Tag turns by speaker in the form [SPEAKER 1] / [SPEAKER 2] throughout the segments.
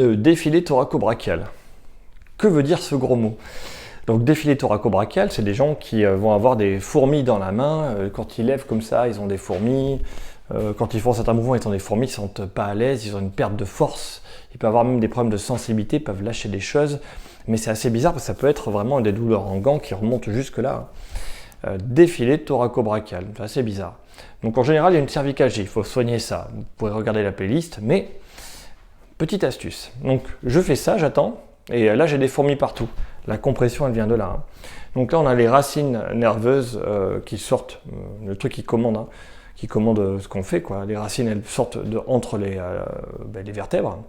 [SPEAKER 1] défilé thoraco-brachial. Que veut dire ce gros mot? Donc défilé thoraco-brachial, c'est des gens qui vont avoir des fourmis dans la main. Quand ils lèvent comme ça, ils ont des fourmis. Quand ils font certains mouvements, ils ont des fourmis, ils ne se sentent pas à l'aise, ils ont une perte de force. Ils peuvent avoir même des problèmes de sensibilité, ils peuvent lâcher des choses. Mais c'est assez bizarre parce que ça peut être vraiment des douleurs en gants qui remontent jusque-là. Défilé thoraco-brachial, c'est assez bizarre. Donc en général, il y a une cervicalgie, il faut soigner ça. Vous pouvez regarder la playlist, mais petite astuce. Donc je fais ça, j'attends, et là j'ai des fourmis partout. La compression, elle vient de là. Donc là, on a les racines nerveuses qui sortent, le truc qui commande, qui commande ce qu'on fait, quoi. Les racines, elles sortent entre les vertèbres.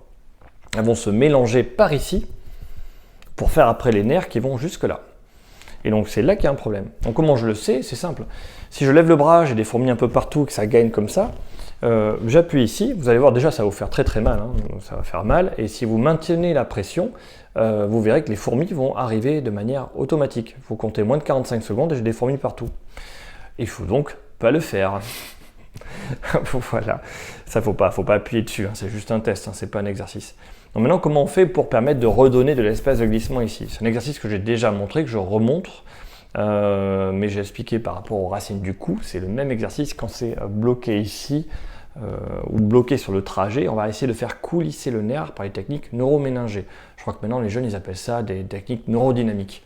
[SPEAKER 1] Elles vont se mélanger par ici pour faire après les nerfs qui vont jusque là. Et donc c'est là qu'il y a un problème. Donc comment je le sais? C'est simple. Si je lève le bras, j'ai des fourmis un peu partout, que ça gagne comme ça, j'appuie ici, vous allez voir déjà ça va vous faire très très mal, ça va faire mal, et si vous maintenez la pression, vous verrez que les fourmis vont arriver de manière automatique. Il faut compter moins de 45 secondes et j'ai des fourmis partout. Il faut donc pas le faire. Voilà, ça faut pas appuyer dessus, c'est juste un test, c'est pas un exercice. Donc maintenant, comment on fait pour permettre de redonner de l'espace de glissement ici? C'est un exercice que j'ai déjà montré, que je remontre, mais j'ai expliqué par rapport aux racines du cou. C'est le même exercice quand c'est bloqué ici ou bloqué sur le trajet. On va essayer de faire coulisser le nerf par les techniques neuroméningées. Je crois que maintenant les jeunes ils appellent ça des techniques neurodynamiques.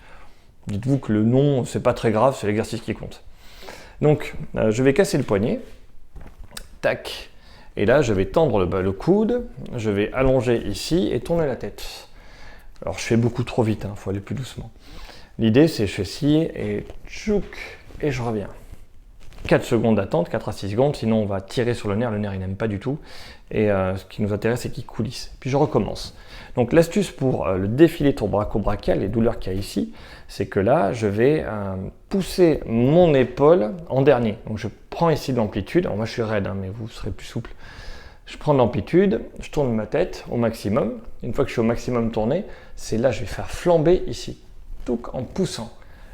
[SPEAKER 1] Dites-vous que le nom c'est pas très grave, c'est l'exercice qui compte. Donc je vais casser le poignet, tac. Et là, je vais tendre le coude, je vais allonger ici et tourner la tête. Alors, je fais beaucoup trop vite, faut aller plus doucement. L'idée, c'est je fais ci et tchouk, et je reviens. 4 secondes d'attente, 4 à 6 secondes, sinon on va tirer sur le nerf il n'aime pas du tout. Et ce qui nous intéresse, c'est qu'il coulisse. Puis je recommence. Donc l'astuce pour le défilé thoraco-brachial, les douleurs qu'il y a ici, c'est que là, je vais pousser mon épaule en dernier. Donc je prends ici de l'amplitude. Alors moi je suis raide, mais vous serez plus souple. Je prends de l'amplitude, je tourne ma tête au maximum. Une fois que je suis au maximum tourné, c'est là que je vais faire flamber ici, tout en poussant.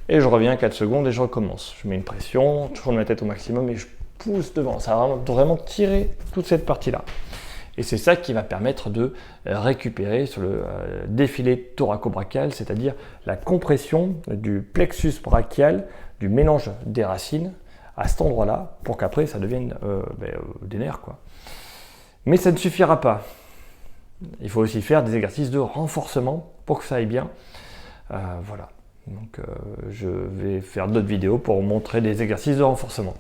[SPEAKER 1] Et je reviens 4 secondes et je recommence. Je mets une pression, je tourne ma tête au maximum et je pousse devant. Ça va vraiment tirer toute cette partie-là. Et c'est ça qui va permettre de récupérer sur le défilé thoraco-brachial, c'est-à-dire la compression du plexus brachial, du mélange des racines à cet endroit-là, pour qu'après ça devienne des nerfs, quoi. Mais ça ne suffira pas. Il faut aussi faire des exercices de renforcement pour que ça aille bien. Voilà. Donc je vais faire d'autres vidéos pour vous montrer des exercices de renforcement.